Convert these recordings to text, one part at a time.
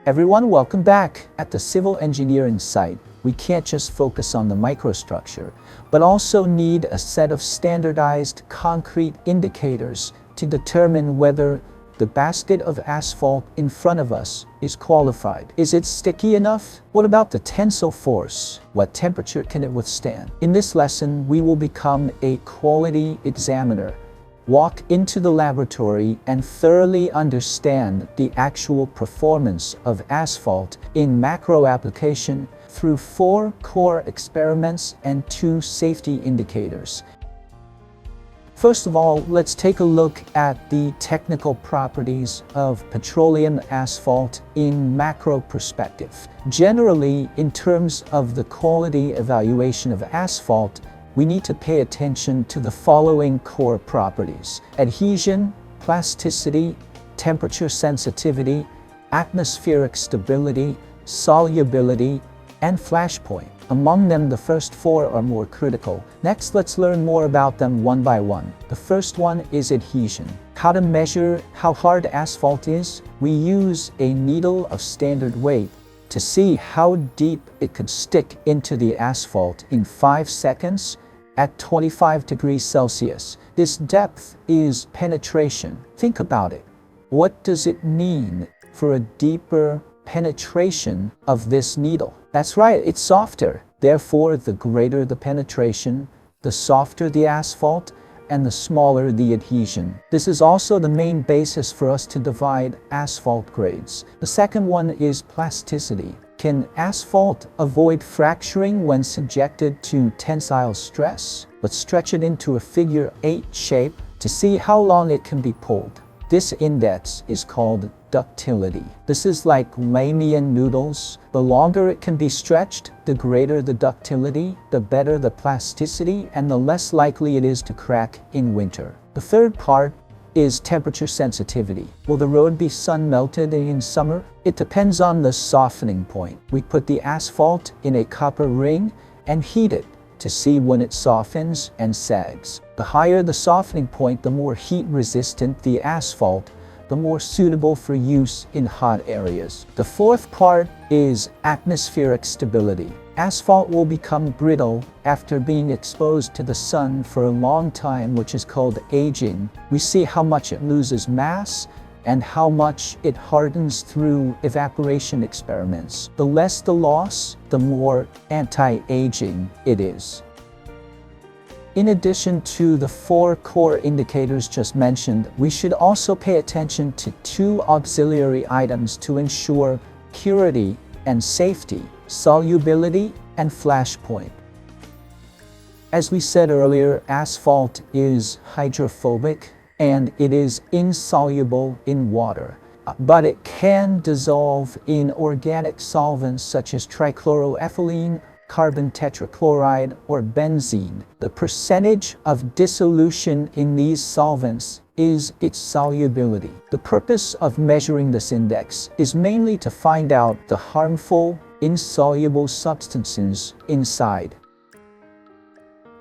Everyone, welcome back. At the civil engineering site, we can't just focus on the microstructure, but also need a set of standardized concrete indicators to determine whether the basket of asphalt in front of us is qualified. Is it sticky enough? What about the tensile force? What temperature can it withstand? In this lesson, we will become a quality examiner. Walk into the laboratory and thoroughly understand the actual performance of asphalt in macro application through 4 core experiments and 2 safety indicators. First of all, let's take a look at the technical properties of petroleum asphalt in macro perspective. Generally, in terms of the quality evaluation of asphalt, we need to pay attention to the following core properties: adhesion, plasticity, temperature sensitivity, atmospheric stability, solubility, and flash point. Among them, the first 4 are more critical. Next, let's learn more about them one by one. The first one is adhesion. How to measure how hard asphalt is? We use a needle of standard weight to see how deep it could stick into the asphalt in 5 seconds at 25 degrees Celsius. This depth is penetration. Think about it. What does it mean for a deeper penetration of this needle? That's right, it's softer. Therefore, the greater the penetration, the softer the asphalt, and the smaller the adhesion. This is also the main basis for us to divide asphalt grades. The second one is plasticity. Can asphalt avoid fracturing when subjected to tensile stress? Let's stretch it into a figure 8 shape to see how long it can be pulled. This index is called ductility. This is like ramen noodles. The longer it can be stretched, the greater the ductility, the better the plasticity, and the less likely it is to crack in winter. The third part is temperature sensitivity. Will the road be sun melted in summer? It depends on the softening point. We put the asphalt in a copper ring and heat it to see when it softens and sags. The higher the softening point, the more heat resistant the asphalt, the more suitable for use in hot areas. The fourth part is atmospheric stability. Asphalt will become brittle after being exposed to the sun for a long time, which is called aging. We see how much it loses mass and how much it hardens through evaporation experiments. The less the loss, the more anti-aging it is. In addition to the 4 core indicators just mentioned, we should also pay attention to 2 auxiliary items to ensure purity and safety: solubility and flash point. As we said earlier, asphalt is hydrophobic and it is insoluble in water, but it can dissolve in organic solvents such as trichloroethylene, carbon tetrachloride, or benzene. The percentage of dissolution in these solvents is its solubility. The purpose of measuring this index is mainly to find out the harmful, insoluble substances inside.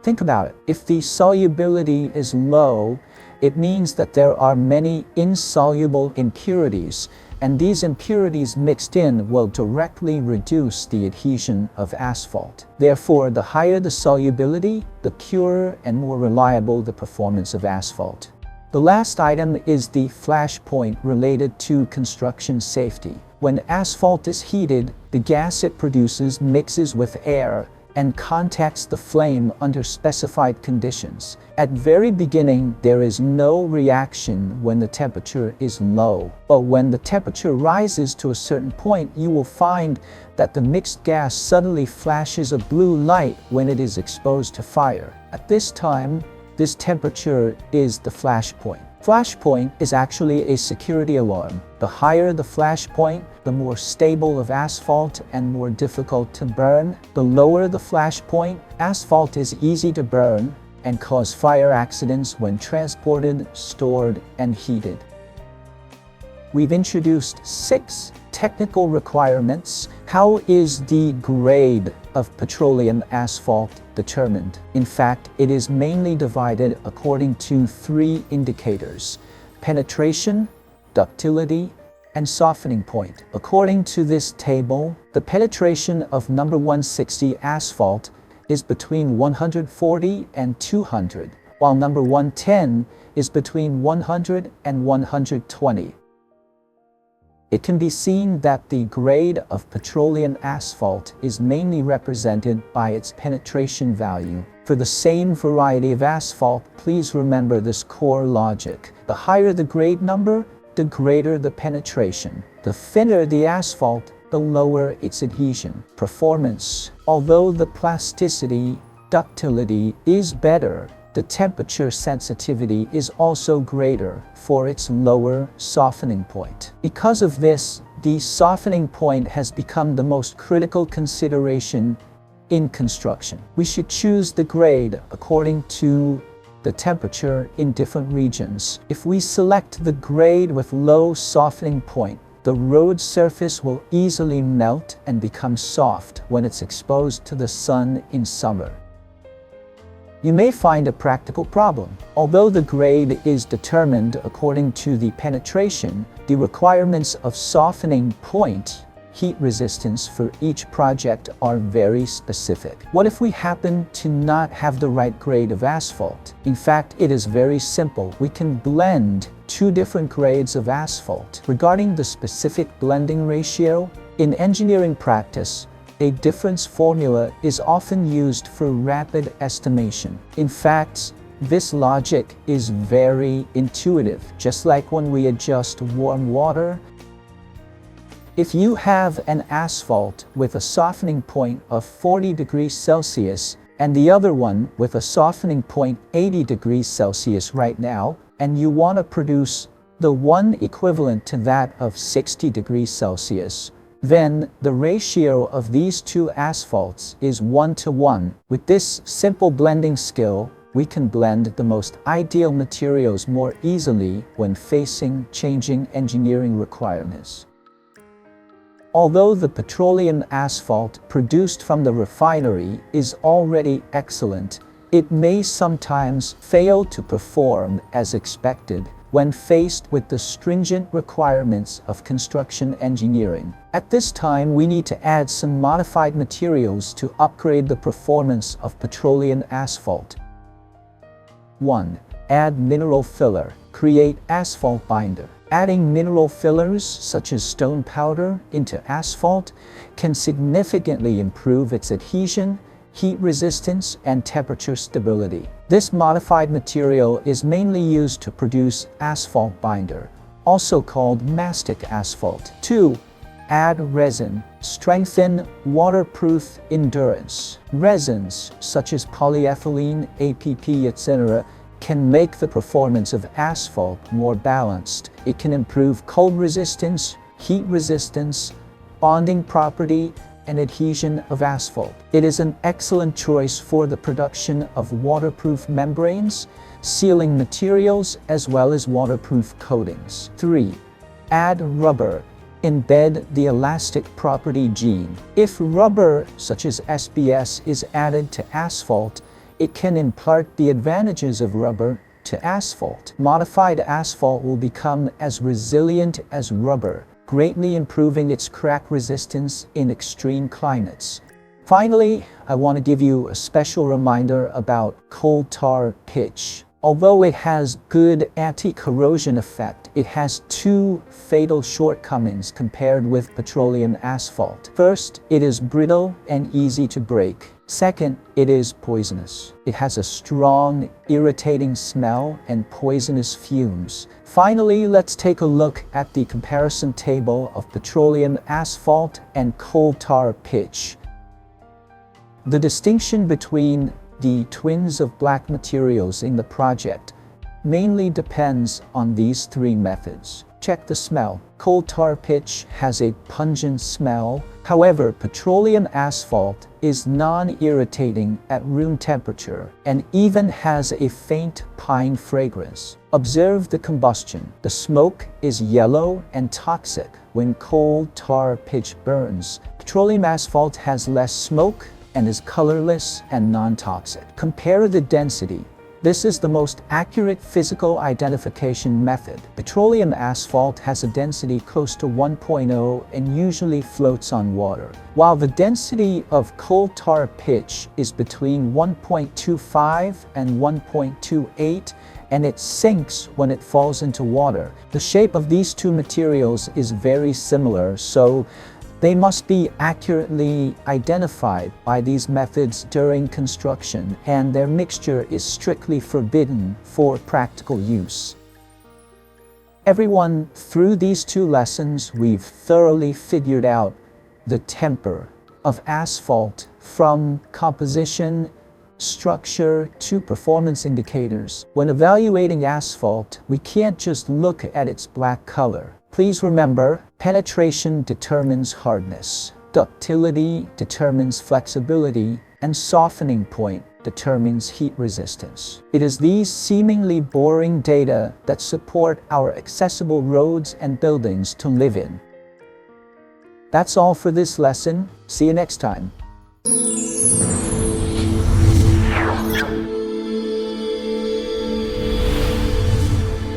Think about it. If the solubility is low, it means that there are many insoluble impurities, and these impurities mixed in will directly reduce the adhesion of asphalt. Therefore, the higher the solubility, the purer and more reliable the performance of asphalt. The last item is the flash point related to construction safety. When asphalt is heated, the gas it produces mixes with air and contacts the flame under specified conditions. At very beginning, there is no reaction when the temperature is low. But when the temperature rises to a certain point, you will find that the mixed gas suddenly flashes a blue light when it is exposed to fire. At this time, this temperature is the flash point. Flash point is actually a security alarm. The higher the flash point, the more stable of asphalt and more difficult to burn. The lower the flash point, asphalt is easy to burn and cause fire accidents when transported, stored, and heated. We've introduced 6 technical requirements. How is the grade of petroleum asphalt determined? In fact, it is mainly divided according to 3 indicators: penetration, ductility, and softening point. According to this table, the penetration of number 160 asphalt is between 140 and 200, while number 110 is between 100 and 120. It can be seen that the grade of petroleum asphalt is mainly represented by its penetration value. For the same variety of asphalt, please remember this core logic. The higher the grade number, the greater the penetration. The thinner the asphalt, the lower its adhesion. Performance. Although the plasticity, ductility is better, the temperature sensitivity is also greater for its lower softening point. Because of this, the softening point has become the most critical consideration in construction. We should choose the grade according to the temperature in different regions. If we select the grade with low softening point, the road surface will easily melt and become soft when it's exposed to the sun in summer. You may find a practical problem. Although the grade is determined according to the penetration, the requirements of softening point, heat resistance for each project are very specific. What if we happen to not have the right grade of asphalt? In fact, it is very simple. We can blend two different grades of asphalt. Regarding the specific blending ratio, in engineering practice, a difference formula is often used for rapid estimation. In fact, this logic is very intuitive, just like when we adjust warm water. If you have an asphalt with a softening point of 40 degrees Celsius and the other one with a softening point 80 degrees Celsius right now, and you want to produce the one equivalent to that of 60 degrees Celsius, then the ratio of these two asphalts is 1:1. With this simple blending skill, we can blend the most ideal materials more easily when facing changing engineering requirements. Although the petroleum asphalt produced from the refinery is already excellent, it may sometimes fail to perform as expected when faced with the stringent requirements of construction engineering. At this time, we need to add some modified materials to upgrade the performance of petroleum asphalt. 1. Add mineral filler. Create asphalt binder. Adding mineral fillers, such as stone powder, into asphalt can significantly improve its adhesion, heat resistance, and temperature stability. This modified material is mainly used to produce asphalt binder, also called mastic asphalt. 2. Add resin. Strengthen waterproof endurance. Resins, such as polyethylene, APP, etc., can make the performance of asphalt more balanced. It can improve cold resistance, heat resistance, bonding property, and adhesion of asphalt. It is an excellent choice for the production of waterproof membranes, sealing materials, as well as waterproof coatings. 3. Add rubber. Embed the elastic property gene. If rubber, such as SBS, is added to asphalt, it can impart the advantages of rubber to asphalt. Modified asphalt will become as resilient as rubber, greatly improving its crack resistance in extreme climates. Finally, I want to give you a special reminder about coal tar pitch. Although it has good anti-corrosion effect, it has two fatal shortcomings compared with petroleum asphalt. First, it is brittle and easy to break. Second, it is poisonous. It has a strong, irritating smell and poisonous fumes. Finally, let's take a look at the comparison table of petroleum asphalt and coal tar pitch. The distinction between the twins of black materials in the project mainly depends on these three methods. Check the smell. Coal tar pitch has a pungent smell. However, petroleum asphalt is non-irritating at room temperature and even has a faint pine fragrance. Observe the combustion. The smoke is yellow and toxic when coal tar pitch burns. Petroleum asphalt has less smoke and is colorless and non-toxic. Compare the density. This is the most accurate physical identification method. Petroleum asphalt has a density close to 1.0 and usually floats on water, while the density of coal tar pitch is between 1.25 and 1.28, and it sinks when it falls into water. The shape of these two materials is very similar, so they must be accurately identified by these methods during construction, and their mixture is strictly forbidden for practical use. Everyone, through these two lessons, we've thoroughly figured out the temper of asphalt, from composition, structure to performance indicators. When evaluating asphalt, we can't just look at its black color. Please remember, penetration determines hardness, ductility determines flexibility, and softening point determines heat resistance. It is these seemingly boring data that support our accessible roads and buildings to live in. That's all for this lesson. See you next time.